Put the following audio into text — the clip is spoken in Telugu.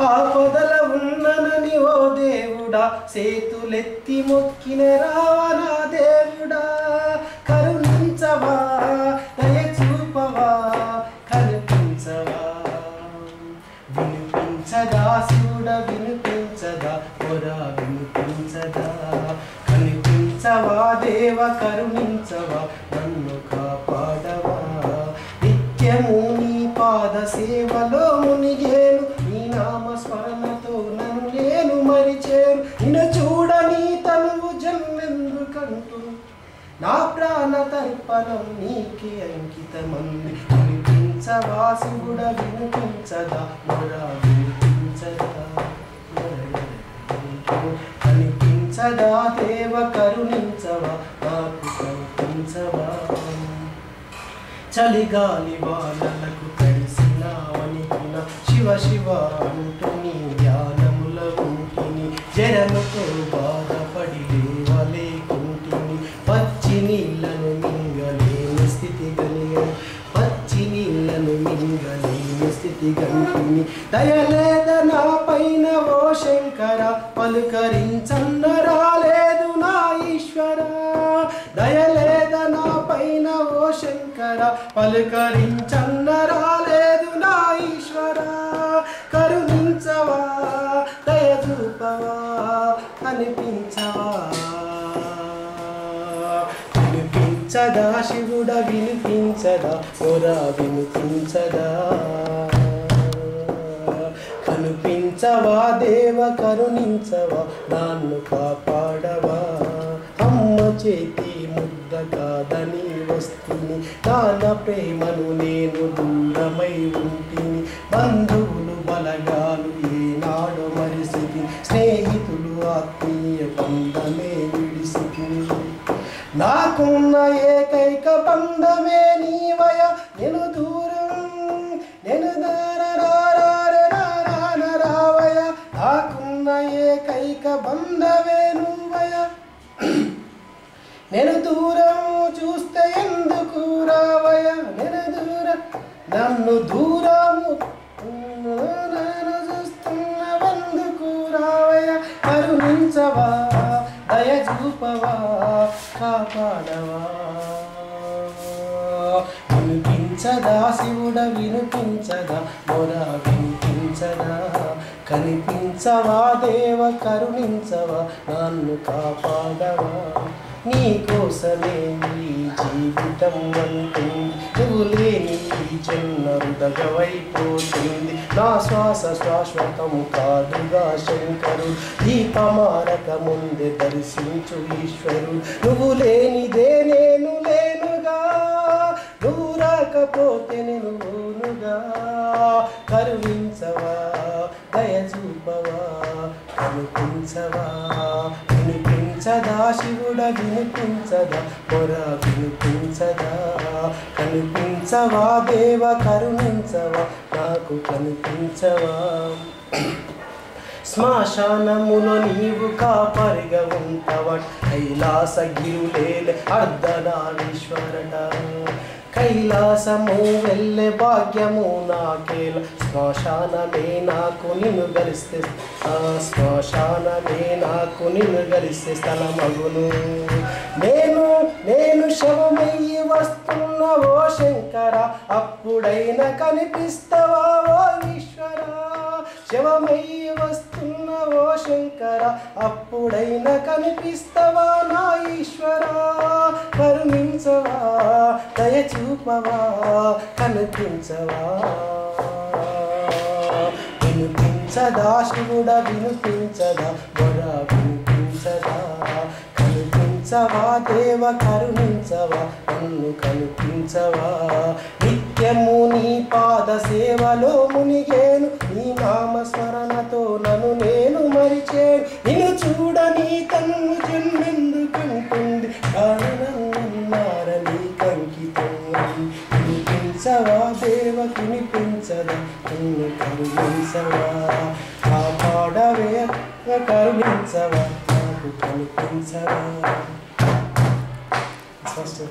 ఆపదల ఉన్ననని ఓ దేవుడా సేతులెత్తి మొక్కిన రావనా దేవుడా కరుణించవా దయ చూపవా కనిపించవా వినిపించదా శివుడా వినిపించదా మొరా వినిపించదా కనిపించవా దేవ కరుణించవా నన్ను కాపాడవా నిత్యము నీ పాద సేవలో మునిగేను నీ నామస్మరణతో నన్ను నేను మరిచేను నిన్ను చూడని తనువు జన్మెందుకంటూ నా ప్రాణ తర్పణం నీకే అంకితమంది వినిపించవా శివుడా వినిపించదా మొరా వినిపించదా కనిపించదా దేవ కరుణించవా నాకు కనిపించవా చలిగాలి వానలకు తడిసిన వణికిన శివ శివ అంటూ నీ ధ్యానముల ఉంటిని జరముతో బాధపడి లేవలేకుంటిని పచ్చి నీళ్లను మింగలేని స్థితి కలిగను పచ్చి నీళ్లను మింగలేని స్థితి గంటిని దయలేద నా పైన ఓ శంకర పలుకరించన్న రాలేదు నా ఈశ్వర దయలేద నా పైన ఓ శంకర పలుకరించన్న రాలేదు నా ఈశ్వర కరుణించవా దయ చూపవా కనిపించవా వినిపించదా శివుడా వినిపించదా మొరా వినిపించదా కనిపించవా దేవ కరుణించవా నన్ను కాపాడవా అమ్మ చేతి ముద్ద కాదని వస్తుని నాన్న ప్రేమను నేను దూరమై ఉంటిని బంధువులు బలగాలు ఏనాడు మరిసితి స్నేహితులు ఆత్మీయ బంధమే విడిసితి నాకున్న ఏకైక బంధమే నీవయ నేను దూరం నేను రావయ నాకున్న ఏకైక బంధమే నువ్వయ నేను దూరం చూస్తే ఎందుకు రావయ నేను దూరం నన్ను దూరము చూస్తున్న వందుకు రావయ కరుణించవా దయ చూపవా కాపాడవా వినిపించదా శివుడా వినిపించదా మొరా వినిపించదా కనిపించవా దేవ కరుణించవా నన్ను కాపాడవా నీ కోసమే ఈ జీవితం అంటుంది నువ్వు లేని ఈ జన్మ రుదగవైపోతుంది నా శ్వాస శాశ్వతం కాదుగా శంకరు దీపమారక ముందే దర్శించు ఈశ్వరు నువ్వు లేనిదే నేను లేనుగా నువ్వు రాకపోతే నేను ఓనుగా కరుణించవా దయ చూపవా కనిపించవా వినిపించదా శివుడా వినిపించదా మొరా వినిపించదా కనిపించవా దేవ కరుణించవా నాకు కనిపించవా శ్మశానములో నీవు కాపరిగా ఉంటావట కైలాసగిరులేలే అర్ధనారీశ్వరట కైలాసము వెళ్ళే భాగ్యము నాకేల శ్మశానమే నాకు నిన్ను గలిస్తే శ్మశానమే నాకు నిన్ను గలిస్తే స్థలమగును నేను నేను శవమయ్యి వస్తున్న ఓ శంకర అప్పుడైనా కనిపిస్తావా ఓ ఈశ్వర శవమయ్యి వస్తున్న ఓ శంకర అప్పుడైనా కనిపిస్తావా నా ఈశ్వర కరుణించవా దయ చూపవా కనిపించవా వినిపించదా శివుడా వినిపించదా మొరా వినిపించదా కనిపించవా దేవ కరుణించవా నన్ను కనిపించవా నిత్యము నీ పాద సేవలో మునిగేను నీ నామస్మరణతో నన్ను నేను మరిచేను నిన్ను చూడని తను జన్మెందుకుంటుంది కారణన్నారని కంకితం వినిపించవా దేవ వినిపించదా నన్ను కరుణించవా కరుణించవా నాకు కనిపించవా. ఫస్ట్